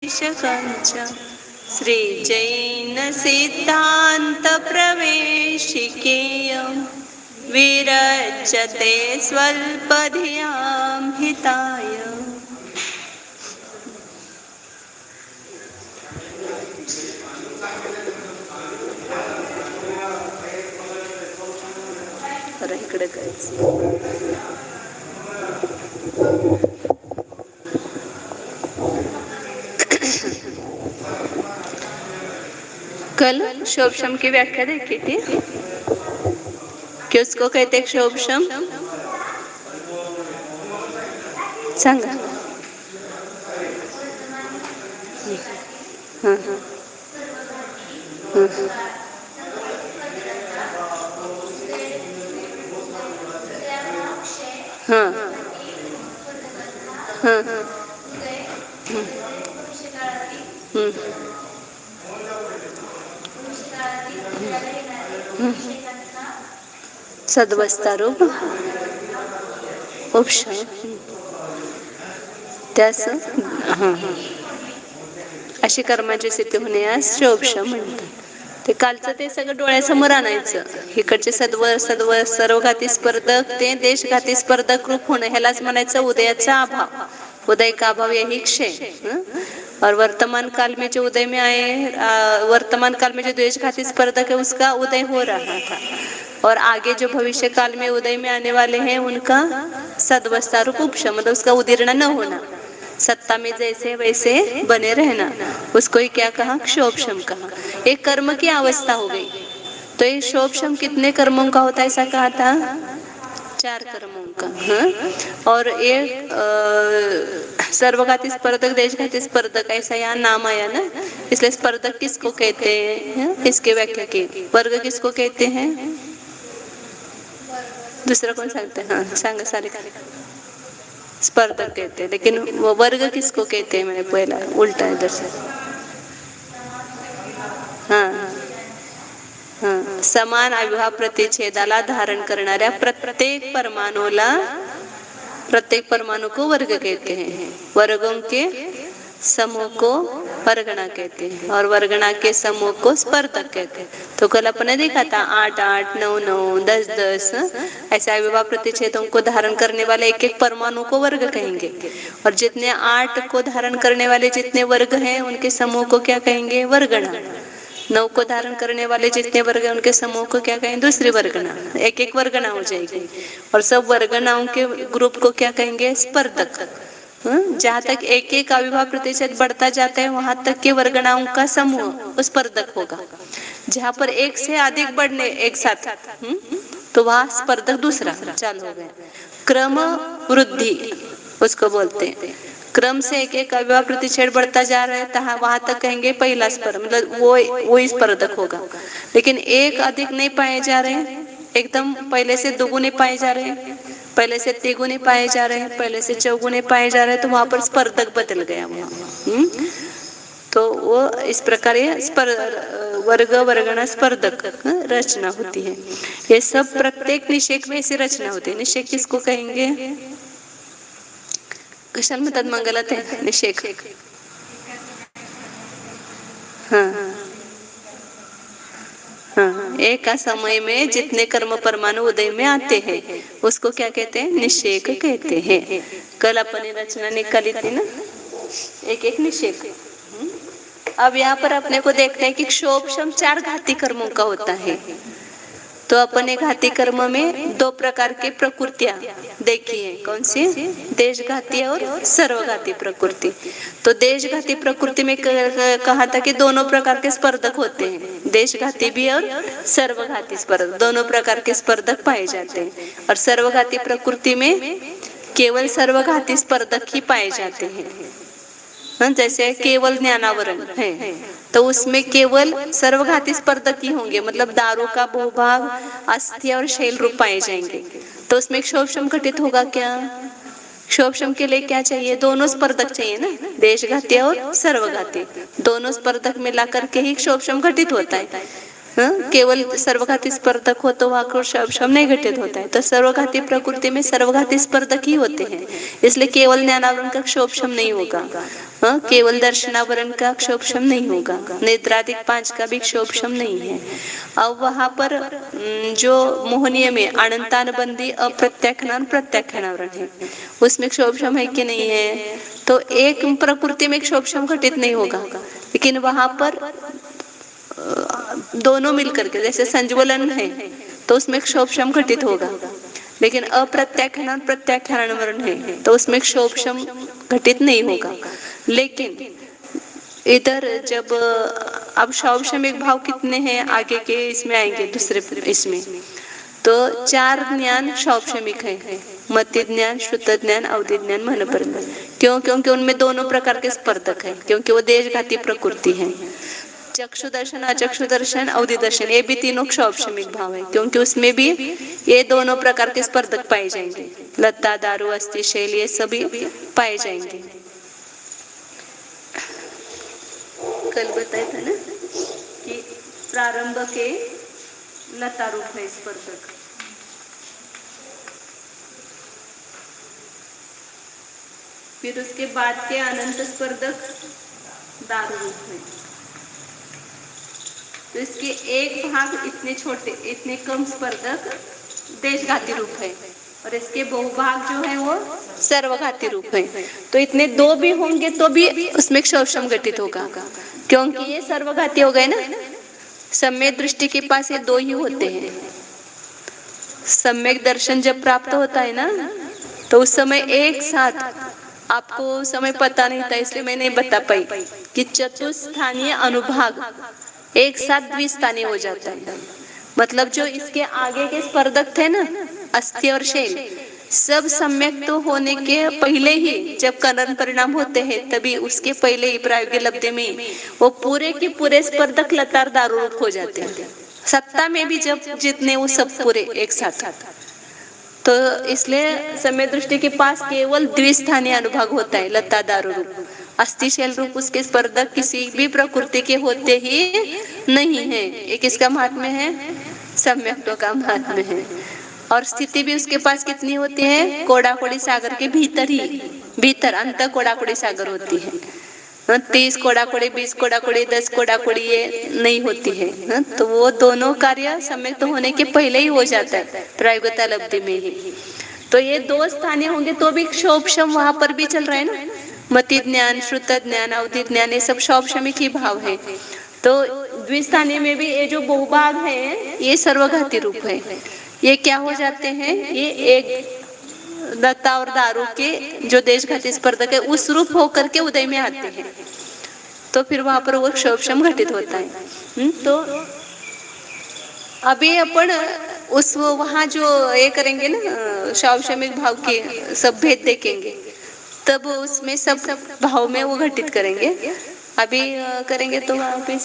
श्री जैन सिद्धांत प्रवेशिकेय विरच्यते स्वल्पधियां हिताय। इकडे कल क्षोभशम की व्याख्या देखी थी कि उसको कहते क्षोभशम। सांगा। हाँ हाँ हाँ हाँ हाँ सद्वस्था रूप उपशम त्यास अशी कर्माची स्थिती होण्यास क्षोभशम म्हणतात. ते कालचं ते सगळं डोळ्यासमोर आणायचं. इकडचे सर्वघाती स्पर्धक ते देशघाती स्पर्धक रूप होणं ह्यालाच म्हणायचं उदयाचा अभाव. उदय का अभाव यही क्षय. और वर्तमान काल में जो उदय में आए, वर्तमान काल में जो देशघाती स्पर्धक है उसका उदय हो रहा था. और आगे जो भविष्य काल में उदय में आने वाले हैं उनका सद्वस्था रूप उपशम, मतलब उसका उदीर्ण न होना, सत्ता में जैसे वैसे बने रहना, उसको ही क्या कहा? क्षोभशम कहा. एक कर्म की अवस्था हो गई. तो ये क्षोभशम कितने कर्मों का होता है ऐसा कहा था? 4 कर्मों का. और एक सर्वघाती स्पर्धक देशघाती स्पर्धक ऐसा यहाँ नाम आया ना, इसलिए स्पर्धक किसको कहते हैं? इसके व्याख्या की. वर्ग किसको कहते हैं? दूसरा कौन सांगते हैं? हाँ सांगा सारे. स्पर्धक कहते हैं, लेकिन वो वर्ग किसको कहते हैं? मैंने पहला उल्टा इधर से. हाँ हाँ समान अविभाव प्रतिच्छेदाला धारण करणाऱ्या प्रत्येक परमाणु को वर्ग कहते हैं. वर्गों के समूह को वर्गणा कहते हैं और वर्गणा के समूह को स्पर्धक कहते हैं. तो कल अपने देखा था 8 8 9 9 10 10 ऐसे अविभाव प्रतिच्छेदों को धारण करने वाले एक एक परमाणु को वर्ग कहेंगे. और जितने 8 को धारण करने वाले जितने वर्ग हैं उनके समूह को क्या कहेंगे? वर्गणा. 9 को धारण करने वाले जितने वर्ग हैं उनके समूह को क्या कहेंगे? दूसरी वर्गणा. एक एक वर्गणा हो जाएगी. और सब वर्गणाओं के ग्रुप को क्या कहेंगे? स्पर्धक. जहाँ तक एक एक अविभाव प्रतिशत बढ़ता जाता है वहां तक के वर्गणाओं का समूह स्पर्धक होगा. जहाँ पर एक से अधिक बढ़ने एक साथ तो वहाँ स्पर्धक दूसरा चालू हो गया. क्रम वृद्धि उसको बोलते हैं. क्रम से एक एक अविभाव प्रतिच्छेद बढ़ता जा रहा है वहां तक कहेंगे पहला स्पर्धक, मतलब वो स्पर्धक होगा. लेकिन एक अधिक नहीं पाए जा रहे हैं, एकदम पहले से दोगुने पाए जा रहे हैं, पहले से तिगुने पाए जा रहे हैं, पहले से चौगुने पाए जा रहे हैं, तो वहां पर स्पर्धक बदल गया वहां. तो वो इस प्रकार वर्ग वर्गणा स्पर्धक रचना होती है. ये सब प्रत्येक निषेक में ऐसी रचना होती है. निषेक किसको कहेंगे? कशाला म्हणतात मंगलात आहे निषेक. हाँ हाँ एक समय में जितने कर्म परमाणु उदय में आते हैं उसको क्या कहते हैं? निषेक कहते हैं. कल अपनी रचना निकाली थी ना, एक एक निषेक. अब यहाँ पर अपने को देखते हैं कि क्षोभशम 4 घाती कर्मों का होता है. तो अपन एक घाती कर्म में 2 प्रकार के प्रकृतियां देखी है. कौन सी? देशघाती और सर्वघाती प्रकृति. तो देशघाती प्रकृति में कहा था कि दोनों प्रकार के स्पर्धक होते हैं. देशघाती भी और सर्वघाती स्पर्धक, दोनों प्रकार के स्पर्धक पाए जाते हैं. और सर्वघाती प्रकृति में केवल सर्वघाती स्पर्धक ही पाए जाते हैं. जैसे केवल ज्ञानावरण है तो उसमें केवल सर्वघाती स्पर्धक ही होंगे, मतलब दारू का भूभाग अस्थि और शैल रूप पाए जाएंगे. तो उसमें क्षोभशम घटित होगा क्या? क्षोभशम के लिए क्या चाहिए? दोनों स्पर्धक चाहिए ना, देशघाती और सर्वघाती. दोनों स्पर्धक मिला करके ही क्षोभशम घटित होता है. केवल सर्वघाती स्पर्धक हो तो वहाँ क्षोभशम नहीं घटित होता है। तो सर्वघाती प्रकृति में सर्वघाती स्पर्धक ही होते हैं, इसलिए केवल ज्ञानावरण का क्षोभशम नहीं होगा, केवल दर्शनावरण का क्षोभशम नहीं होगा, नेत्रादिक 5 का भी क्षोभशम नहीं है। अब वहां पर जो मोहनीय में अनंतानुबंधी अप्रत्याख्यान प्रत्याख्यानावरण है, उसमें क्षोभशम है कि नहीं है? तो एक प्रकृति में क्षोभशम घटित नहीं होगा, लेकिन वहां पर दोनों मिलकर के, जैसे संज्वलन है तो उसमें क्षोभशम घटित होगा, लेकिन अप्रत्याख्यान प्रत्याख्यानावरण है तो उसमें क्षोभशम घटित नहीं होगा। लेकिन इधर जब अब क्षोभशमिक भाव कितने हैं आगे के इसमें आएंगे, दूसरे इसमें तो 4 ज्ञान क्षोभशमिक है, मति ज्ञान, श्रुत ज्ञान, अवधि ज्ञान, मनपर ज्ञान। क्यों? क्योंकि उनमें दोनों प्रकार के स्पर्धक है, क्योंकि वो देशघाती प्रकृति है। चक्षु दर्शन, अचक्षु दर्शन, अवधि दर्शन, ये भी तीनों क्षोभशमिक भाव है, क्योंकि उसमें भी ये दोनों प्रकार के स्पर्धक पाए जाएंगे, लता, दारू, अस्थि, शैल, ये सभी पाए जाएंगे। कल बताया था ना कि प्रारंभ के लता रूप है स्पर्धक, फिर उसके बाद के अनंत स्पर्धक दारू रूप है। तो इसके एक भाग इतने छोटे, इतने कम स्पर्धक देशघाती रूप है, और इसके बहुभाग जो है वो सर्वघाती रूप है। तो इतने 2 भी होंगे तो भी उसमें क्षोभशम घटित होगा, क्योंकि ये सर्वघाती हो गए ना। सम्यक दृष्टि के पास ये 2 ही होते हैं। सम्यक दर्शन जब प्राप्त होता है ना, तो उस समय एक साथ, आपको समय पता नहीं था इसलिए मैं नहीं बता पाई कि चतुस्थानीय अनुभाग एक साथ द्विस्थानीय हो जाता है। मतलब जो इसके आगे के स्पर्धक थे ना, अस्थि और शैल, सब सम्यक तो होने के पहले ही, जब करण परिणाम होते हैं तभी उसके पहले ही प्रायोगिक लब्धि में वो पूरे के पूरे स्पर्धक लतार दारू रूप हो जाते हैं। सत्ता में भी जब जितने वो सब पूरे एक साथ, तो इसलिए सम्यक दृष्टि के पास केवल द्विस्थानीय अनुभाग होता है, लता दारू रूप। अस्थि शैल रूप उसके स्पर्धक किसी भी प्रकृति के होते ही नहीं है। एक इसका महात्म्य है, सम्यक्त्व का महात्म्य है। और स्थिति भी उसके पास कितनी होती है? कोड़ाकोड़ी सागर के भीतर ही, भीतर अंत कोड़ाकोड़ी सागर होती है। 30 कोड़ाकोड़ी, 20 कोड़ाकोड़ी, 10 कोड़ाकोड़ी ये नहीं होती है। तो वो दोनों कार्य सम्यक्त होने के पहले ही हो जाता है प्रायोगिकता लब्धि में ही। तो ये 2 स्थानीय होंगे तो भी क्षोभशम वहां पर भी चल रहा है ना। मति ज्ञान, श्रुत ज्ञान, अवधि ज्ञान, ये सब क्षोभशमिक ही भाव है। तो द्विस्थानीय में भी ये जो बहुभाग है ये सर्वघाती रूप है। ये क्या हो जाते हैं? ये एक लता और दारू के जो देशघाती स्पर्धक है उस रूप होकर के उदय में आते हैं, तो फिर वहां पर वो क्षोभशम घटित होता है। तो अभी अपन उस वहां जो ये करेंगे ना, क्षोभशमिक भाव के सब भेद देखेंगे, तब उसमें सब भाव में वो घटित करेंगे। अभी करेंगे तो वहां पे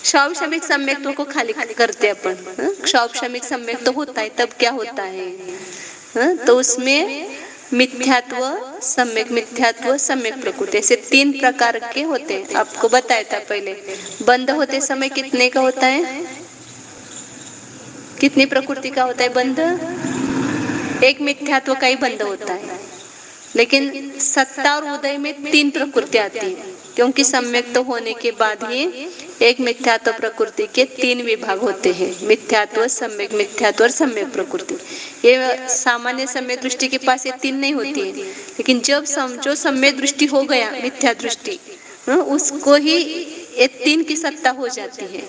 क्षोभशमिक सम्यक्त्व को खाली करते अपन। क्षोभशमिक सम्यक्त्व होता है तब क्या होता है? तो उसमें मिथ्यात्व, सम्यक मिथ्यात्व, सम्यक प्रकृति, ऐसे 3 प्रकार के होते हैं। आपको बताया था पहले। बंद होते समय कितने का होता है? कितनी प्रकृति का होता है बंध? एक मिथ्यात्व का ही बंध होता है। लेकिन सत्ता और उदय में 3 प्रकृति आती है, क्योंकि सम्यक तो होने के बाद ही एक मिथ्यात्व प्रकृति के 3 विभाग होते हैं, मिथ्यात्व, सम्यक मिथ्यात्व और सम्यक प्रकृति। ये सामान्य सम्यक दृष्टि के पास ये 3 नहीं होती है, लेकिन जब समझो सम्यक दृष्टि हो गया, मिथ्या दृष्टि, उसको ही ये 3 की सत्ता हो जाती है।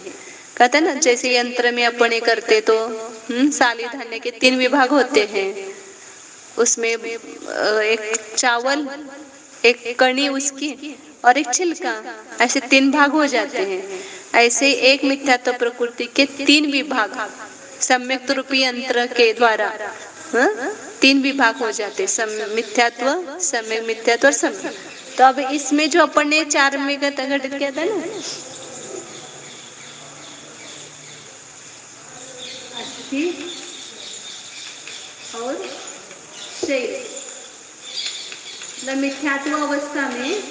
कहते ना, जैसे यंत्र में अपन करते तो साली धान्य के 3 विभाग होते हैं, उसमें एक चावल, एक कणी उसकी और एक छिलका, ऐसे 3 भाग हो जाते हैं। ऐसे एक मिथ्यात्व प्रकृति के 3 विभाग सम्यक्त रूपी यंत्र के द्वारा 3 विभाग हो जाते, मिथ्यात्व, सम्यक मिथ्यात्व और सम्यक। तो अब इसमें जो अपन ने 4 में घटित किया था ना, अस्थि और शैल, मिथ्यात्व अवस्था में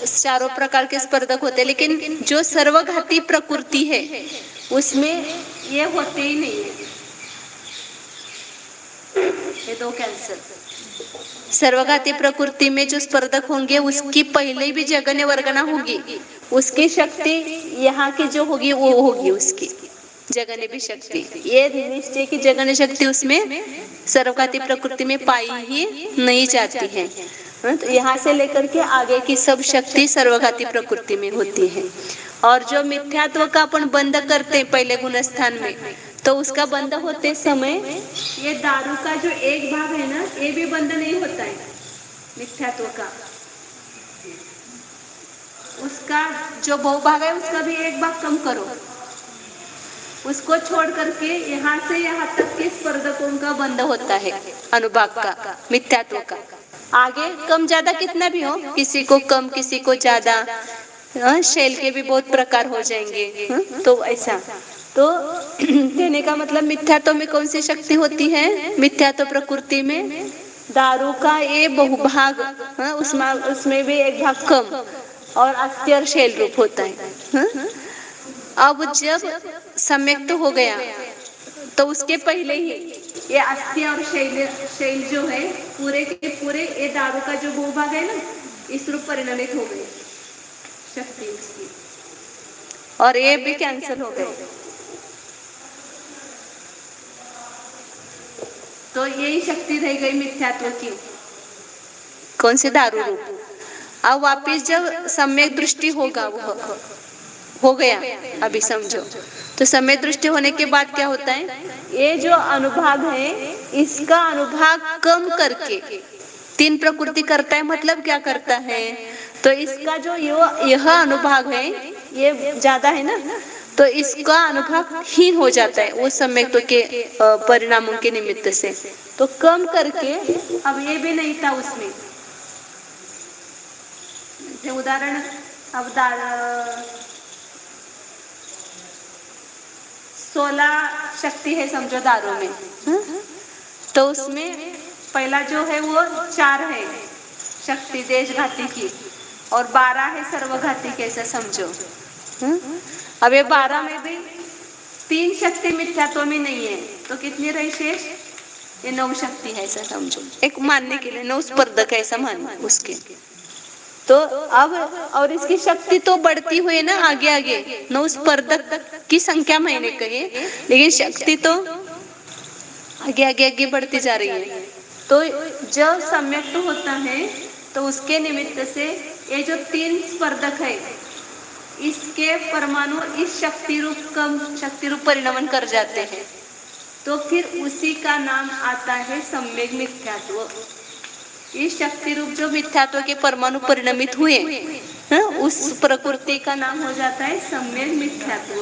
चारों प्रकार के स्पर्धक होते हैं, लेकिन जो सर्वघाती प्रकृति है उसमें ये होते ही नहीं है, ये दो कैंसर। सर्वघाती प्रकृति में जो स्पर्धक होंगे उसकी पहले भी जगने वर्गना होगी, उसकी शक्ति यहाँ की जो होगी वो होगी उसकी जगने भी शक्ति। ये निश्चय की जगने शक्ति उसमें सर्वघाती प्रकृति में पाई ही नहीं जाती है। तो यहाँ से लेकर के आगे की सब शक्ति सर्वघाती प्रकृति में होती है। और जो मिथ्यात्व का अपन बंद करते हैं पहले गुणस्थान में, तो उसका बंद होते समय ये दारू का जो एक भाग है ना, ये भी बंद नहीं होता है मिथ्यात्व का। उसका जो बहुभाग है उसका भी एक भाग कम करो, उसको छोड़ करके यहाँ से यहाँ तक के स्पर्धकों का बंद होता है, अनुभाग का, मिथ्यात्व का। आगे कम ज्यादा कितना भी हो, किसी को कम किसी को ज्यादा, शैल के भी बहुत प्रकार हो जाएंगे। तो ऐसा तो कहने का मतलब मिथ्यात्व में कौन सी शक्ति होती है? मिथ्यात्व प्रकृति में दारू का ये बहुभाग, उसमें भी एक भाग कम और अस्थि और शैल रूप होता है। अब जब सम्यक तो हो गया तो उसके पहले ही ये अस्थि और शैल जो है पूरे के पूरे ये दारू का जो भूभाग है ना, इस रूप परिणमित हो गए शक्ति उसकी, और ये भी कैंसिल हो गए। तो यही शक्ति रह गई मिथ्यात्व की, कौन से दारू रूप। अब वापिस जब सम्यक दृष्टि होगा, वो हो गया अभी समझो, तो सम्यक दृष्टि होने के बाद क्या होता है, ये जो अनुभाग है इसका अनुभाग कम करके तीन प्रकृति करता है। मतलब क्या करता है, तो इसका जो यह अनुभाग है ये ज्यादा है ना, तो इसका अनुभाग हीन हो जाता है वो सम्यक के परिणामों के निमित्त से, तो कम करके अब ये भी नहीं था उसमें। उदाहरण, अब 16 शक्ति है समझो दारू में, तो उसमें पहला जो है वो 4 है शक्ति देशघाती की, और 12 है सर्वघाती की, ऐसा समझो। अब ये 12 में भी 3 शक्ति मिथ्यात्व में नहीं है, तो कितनी रही शेष? ये 9 शक्ति है, ऐसा समझो। एक मानने के लिए 9 स्पर्धक ऐसा मानना उसके। तो अब और इसकी शक्ति तो बढ़ती हुई ना, आगे आगे 9 स्पर्धक की संख्या मैंने कही, लेकिन शक्ति तो आगे आगे आगे बढ़ती जा रही है। तो जब सम्यक तो होता है तो उसके निमित्त से ये जो 3 स्पर्धक है इसके परमाणु इस शक्ति रूप परिणमन कर जाते हैं, तो फिर उसी का नाम आता है सम्यक मिथ्यात्व। इस शक्ति रूप जो मिथ्यात्व के परमाणु परिणमित हुए, उस प्रकृति का नाम हो जाता है सम्यक मिथ्यात्व।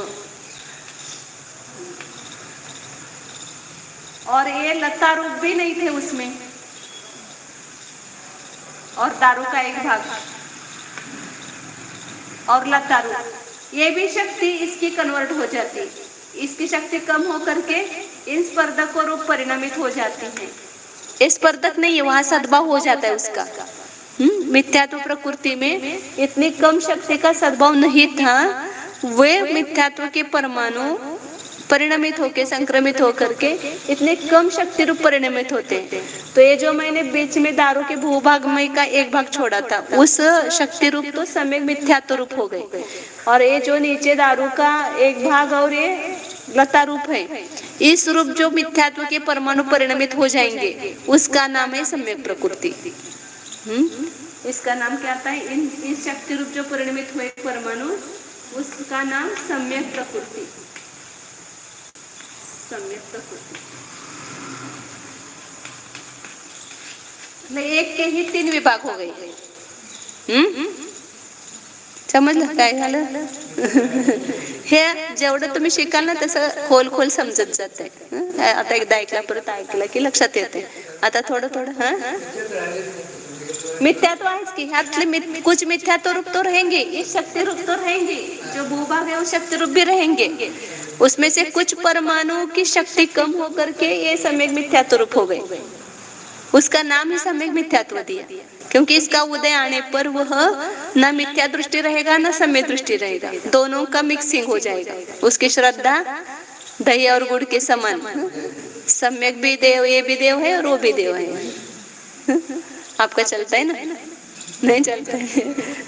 और ये लता रूप भी नहीं थे उसमें, और दारू का एक भाग और लता रूप, ये भी शक्ति इसकी कन्वर्ट हो जाती, इसकी शक्ति कम होकर के इन स्पर्धकों रूप परिणमित हो जाती है। ये स्पर्धक नहीं है, वहां सद्भाव हो जाता है उसका। मिथ्यात्व प्रकृति में इतनी कम शक्ति का सद्भाव नहीं था, वे मिथ्यात्व के परमाणु परिणमित होके संक्रमित होकर के इतने कम शक्ति रूप परिणमित होते हैं। तो ये जो मैंने बीच में दारू के भूभाग में का एक भाग छोड़ा था, उस शक्ति रूप तो सम्यक मिथ्यात्व रूप हो गए, और ये जो नीचे दारू का एक भाग और ये लता रूप है, इस रूप जो मिथ्यात्व के परमाणु परिणमित हो जाएंगे उसका नाम है सम्यक प्रकृति। इसका नाम क्या आता है, इस शक्ति रूप जो परिणमित हुए परमाणु, उसका नाम सम्यक प्रकृति। सम्यक प्रकृति एक के ही 3 विभाग हो गए। समजलं काय झालं? हे जेवढं तुम्ही शिकाल ना तसं खोल खोल समजत जाते। आता एकदा ऐकला परत ऐकलं की लक्षात येते। आता थोडं थोडं मिथ्यात्व है इसकी, ह्यातले कुछ मिथ्यात्व रूप तो रहेंगे, इस शक्ति रूप तो रहेंगे, जो भूभाग है वो शक्ति रूप भी रहेंगे, उसमें से कुछ परमाणु की शक्ति कम होकर के ये सम्यक मिथ्यात्व रूप हो गए, उसका नाम ही सम्यक मिथ्यात्व दिया, क्योंकि इसका उदय आने पर वह ना मिथ्या दृष्टि रहेगा ना सम्यक दृष्टि रहेगा, दोनों का मिक्सिंग हो जाएगा। उसकी श्रद्धा दही और गुड़ के समान, सम्यक भी देव, ये भी देव है और वो भी देव है। आपका चलता है ना? नहीं चलता है।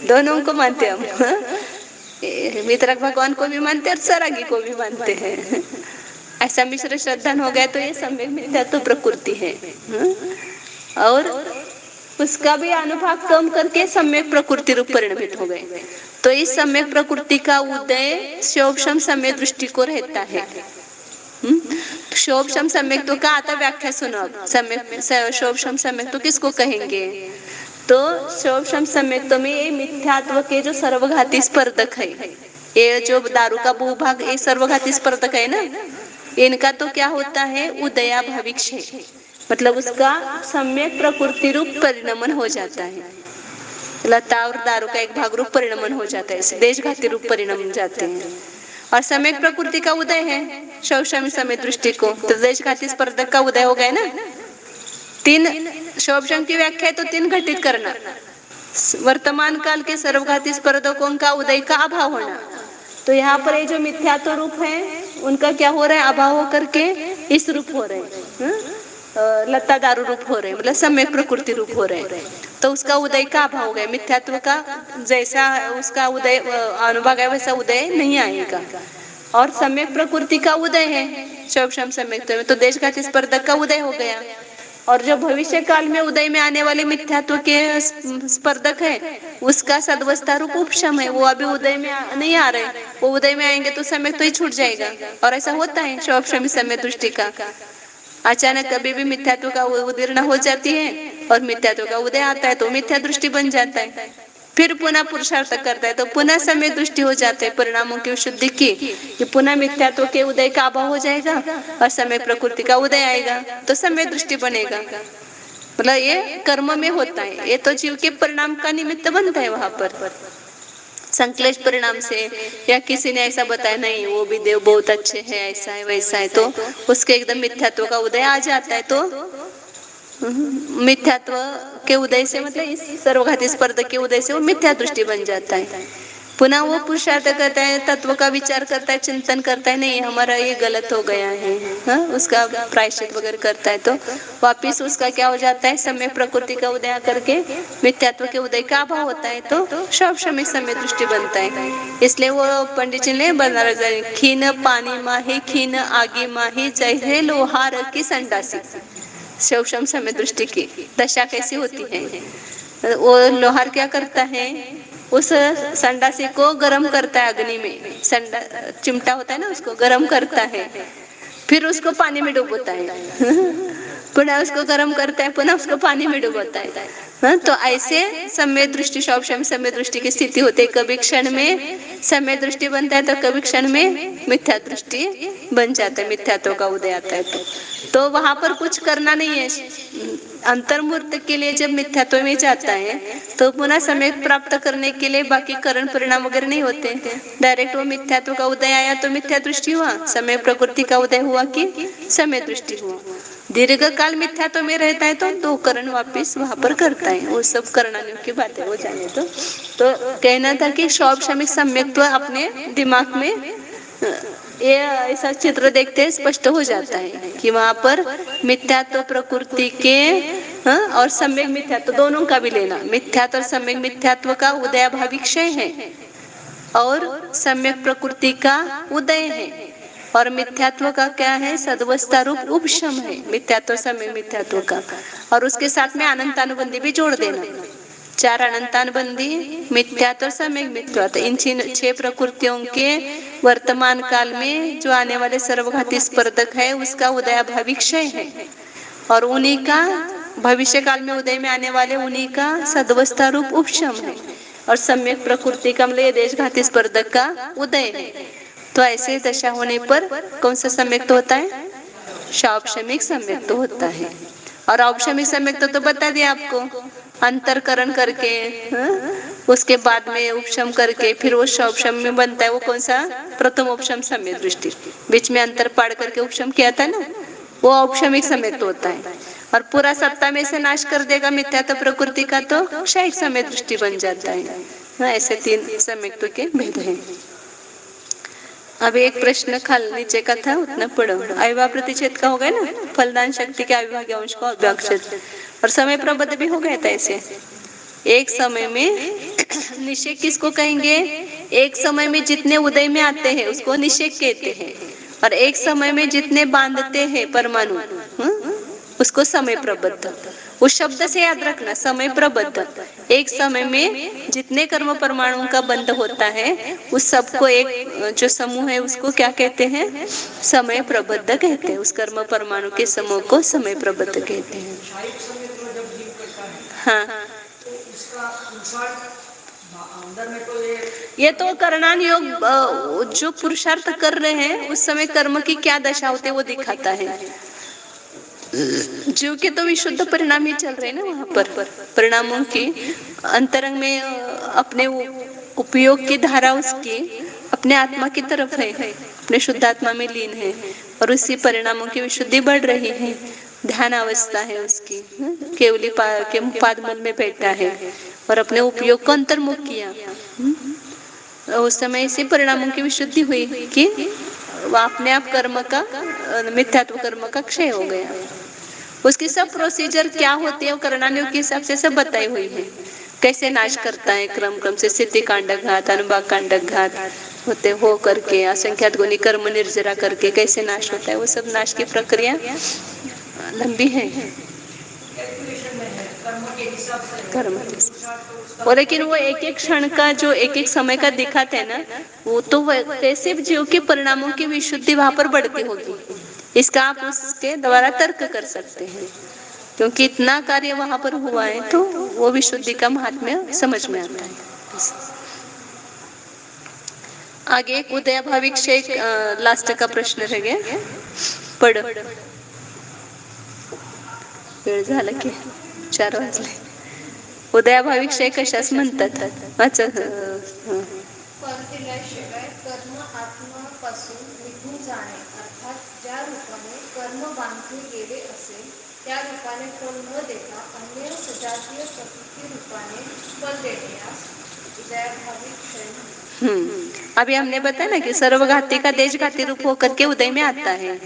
दोनों को मानते हम, वितरक भगवान को भी मानते हैं और सरागी को भी मानते हैं। ऐसा मिश्र श्रद्धा हो गया तो ये सम्यक मिथ्या तो प्रकृति है। और उसका भी अनुभाग कम करके सम्यक प्रकृति रूप परिणमित हो गए। तो इस सम्यक प्रकृति का उदय शोभशम सम्यक दृष्टि को रहता है। शोभशम सम्यक तो का आता व्याख्या सुनो अब। सम्यक शोभशम सम्यक तो किसको कहेंगे? तो शोभशम सम्यक तो में ये मिथ्यात्व के जो सर्वघाती स्पर्धक है, ये जो दारू का भूभाग ये सर्वघाती स्पर्धक है ना, इनका तो क्या होता है? उदया भविष्य, मतलब उसका सम्यक प्रकृति रूप परिणमन हो जाता है। लता और दारू का एक भाग रूप परिणमन हो जाता है, देशघाती रूप परिणम जाते हैं। और सम्यक प्रकृति का उदय है शोभशम सम्यक दृष्टि को, तो देशघाती स्पर्धक का उदय हो गया ना। तीन शोभशम की व्याख्या है तो तीन घटित करना, वर्तमान काल के सर्वघाती स्पर्धकों का उदय का अभाव होना। तो यहाँ पर ये जो मिथ्यात्व रूप है उनका क्या हो रहा है? अभाव होकर के इस रूप हो रहे हैं, लता दारू रूप हो रहे हैं, मतलब सम्यक प्रकृति रूप हो रहे हैं। तो उसका उदय का अभाव हो गया। मिथ्यात्व का जैसा उसका उदय अनुभाग है वैसा उदय नहीं आएगा। और सम्यक प्रकृति का उदय है शोभशम सम्यक तो देशघाती स्पर्धक का उदय हो गया। और जो भविष्य काल में उदय में आने वाले मिथ्यात्व के स्पर्धक है उसका सद्वस्था रूप उपशम है, वो अभी उदय में नहीं आ रहे, वो उदय में आएंगे तो सम्यक तो ही छूट जाएगा। और ऐसा होता है शोभशम सम्यक दृष्टि का, अचानक कभी भी मिथ्यात्व का उदीर्ण हो जाती है और मिथ्यात्व का उदय आता है तो मिथ्या दृष्टि बन जाता है। फिर पुनः पुरुषार्थ करता है तो पुनः सम्यक दृष्टि हो जाते हैं परिणामों की शुद्धि की, कि पुनः मिथ्यात्व के उदय का अभाव हो जाएगा और सम्यक प्रकृति का उदय आएगा तो सम्यक दृष्टि बनेगा। मतलब ये कर्म में होता है, ये तो जीव के परिणाम का निमित्त बनता है। वहां पर संक्लेश परिणाम से या किसी ने ऐसा बताया नहीं वो भी देव बहुत अच्छे हैं, ऐसा है वैसा है, तो उसके एकदम मिथ्यात्व का उदय आ जाता है। तो मिथ्यात्व के उदय से मतलब इस सर्वघाती स्पर्धक के उदय से वो मिथ्या दृष्टि बन जाता है। पुनः वो पुरुषार्थ करता है, तत्व का विचार करता है, चिंतन करता है, नहीं हमारा ये गलत हो गया है, हाँ उसका प्रायश्चित वगैरह करता है तो वापिस उसका क्या हो जाता है? सम्यक प्रकृति का उदय करके मिथ्यात्व के उदय का अभाव होता है तो शोभशम सम्यक दृष्टि बनता है। इसलिए वो पंडित जी ने बना खीन पानी माही खीन आगे माही जैसे लोहार की संडासी। शोभशम सम्यक दृष्टि की दशा कैसी होती है? वो लोहार क्या करता है? उस संडासी को गर्म करता है अग्नि में, चिमटा होता है ना उसको गर्म करता है, फिर उसको पानी में डुबोता है। पुनः उसको गर्म करता है, पुनः उसको पानी में डुबोता है। हाँ, तो ऐसे सम्यक दृष्टि शोभशम सम्यक दृष्टि की स्थिति होती है। कभी क्षण में सम्यक दृष्टि बनता है तो कभी क्षण में मिथ्या दृष्टि बन जाता है, मिथ्यात्व का उदय आता है। तो वहां पर कुछ करना नहीं है। अंतर्मूर्त के लिए जब मिथ्यात्व में जाता है तो पुनः सम्यक प्राप्त करने के लिए बाकी करण परिणाम वगैरह नहीं होते। डायरेक्ट वो मिथ्यात्व का उदय आया तो मिथ्या दृष्टि हुआ, सम्यक प्रकृति का उदय हुआ कि सम्यक दृष्टि हुआ। दीर्घ काल मिथ्यात्व में रहता है तो दो करण वापिस वहां पर करता है। वो सब करणानियों की बातें हो जाने तो कहना था कि शोभशम सम्यक्त्व अपने दिमाग में ये ऐसा चित्र देखते स्पष्ट हो जाता है कि वहां पर मिथ्यात्व प्रकृति के और सम्यक मिथ्यात्व दोनों का भी लेना। मिथ्यात्व और सम्यक मिथ्यात्व का उदयाभावी क्षय है और सम्यक प्रकृति का उदय है, और मिथ्यात्व का क्या है? सद्वस्था रूप उपशम है मिथ्यात्व सम्यक मिथ्यात्व का। और उसके साथ में अनंतानुबंधी भी जोड़ देना, चार अनंतानुबंधी मिथ्यात्व और सम्यक मिथ्यात्व। इन 6 प्रकृतियों के वर्तमान काल में जो आने वाले सर्वघाती स्पर्धक है उसका उदयाभावी क्षय है, और उन्हीं का भविष्य काल में उदय में आने वाले उन्हीं का सद्वस्था रूप उपशम है, और सम्यक प्रकृति का मतलब देशघाती स्पर्धक का उदय है। तो ऐसे दशा होने पर कौन सा सम्यक तो होता है? शोभशमिक सम्यक तो होता है। और औपशमिक सम्यक तो बता दिया आपको, अंतरकरण करके उसके बाद में उपशम करके फिर वो शोभशम में बनता है। वो कौन सा? प्रथम उपशम सम्यक दृष्टि, बीच में अंतर पाड़ करके उपशम किया था ना, वो औपशमिक सम्यक तो होता है। और पूरा सत्ता में से नाश कर देगा मिथ्यात्व प्रकृति का तो क्षयिक सम्यक दृष्टि बन जाता है। हाँ, ऐसे 3 सम्यक्तों के भेद हैं। अब एक प्रश्न खाली नीचे का था, उतना पढ़ो। अविभाव प्रतिच्छेद का हो गया ना, फलदान शक्ति के अविभाज्य अंश को अव्याक्षेद, और समय प्रबंध भी हो गया था ऐसे। एक समय में निषेक किसको कहेंगे? एक समय में जितने उदय में आते हैं उसको निषेक कहते हैं, और एक समय में जितने बांधते हैं परमाणु उसको समय प्रबद्ध। उस शब्द से याद रखना, समय प्रबद्ध। एक समय में जितने कर्म परमाणुओं का बंध होता है उस सबको, एक जो समूह है उसको क्या कहते हैं? समय प्रबद्ध कहते हैं। उस कर्म परमाणु के समूह को समय प्रबद्ध कहते हैं। हाँ, ये तो करणान योग जो पुरुषार्थ कर रहे हैं उस समय कर्म की क्या दशा होती है वो दिखाता है। जीव के तो विशुद्ध परिणाम ही चल रहे हैं ना, वहां पर परिणामों की अंतरंग में अपने उपयोग की धारा उसकी अपने आत्मा की तरफ है, अपने शुद्ध आत्मा में लीन है, और उसी परिणामों की विशुद्धि बढ़ रही है। ध्यान अवस्था है उसकी, केवली के पादमूल में बैठा है और अपने उपयोग को अंतर्मुख किया। उस समय इसी परिणामों की विशुद्धि हुई कि अपने आप कर्म का, मिथ्यात्व कर्म का क्षय हो गया। उसकी सब प्रोसीजर क्या होती है वो करणानियोग के हिसाब से सब बताई हुई है। कैसे नाश करता है क्रम क्रम से, सिद्धि कांडक घात, अनुभाग कांडक घात होते हो करके, असंख्यात गुणी कर्म निर्जरा करके कैसे नाश होता है, वो सब नाश की प्रक्रिया लंबी है कर्म। और लेकिन वो एक एक क्षण का जो एक एक समय का दिखाते हैं ना, वो तो कैसे जीव के परिणामों की विशुद्धि वहां पर बढ़ती होगी, इसका आप उसके द्वारा तर्क कर सकते हैं। क्योंकि इतना कार्य वहां पर हुआ है तो वो विशुद्धि का महात्म्य समझ में आता है। आगे एक उदयाभावी क्षय लास्ट का प्रश्न रह गया, पढ़ो। वेळ झाला की 4 वाजले। उदयाभावी क्षय कशास म्हणतात? अच्छा, परंतुल्याशिवाय कर्म आत्मापासून निघून जाणे, अर्थात ज्या रूपाने कर्म बांधले गेले असेल त्या रूपाने फल न देता अन्य सजातीय प्रकृती रूपाने फल देण्यास उदयाभावी क्षय। अभी हमने बताया ना कि सर्वघाती का देशघाती रूप होकर के उदय में आता है,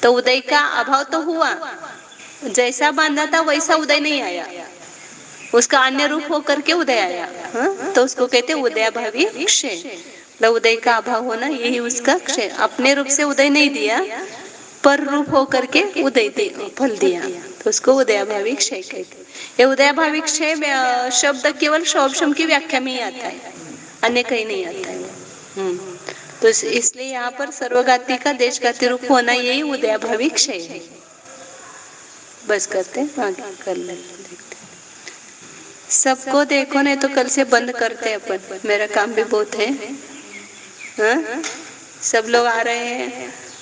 तो उदय का अभाव तो हुआ, जैसा बांधा था वैसा उदय नहीं आया, उसका अन्य रूप होकर के उदय आया। तो उसको कहते हैं उदयाभावी क्षय। मतलब उदय का अभाव होना यही उसका क्षय। अपने रूप से उदय नहीं दिया, पर रूप होकर के उदय फल दिया, तो उसको उदयाभावी क्षय कहते हैं। ये उदयाभावी क्षय शब्द केवल शौभशम की व्याख्या में ही आता है, अन्य कहीं नहीं आता है। तो इसलिए यहाँ पर सर्वघाती का देशघाती रूप होना यही उदयाभावी क्षय है। बस करते हैं, आगे कर लेते। सबको देखो, नहीं तो कल से बंद करते हैं अपन, मेरा काम भी बहुत है। हाँ, सब लोग आ रहे हैं।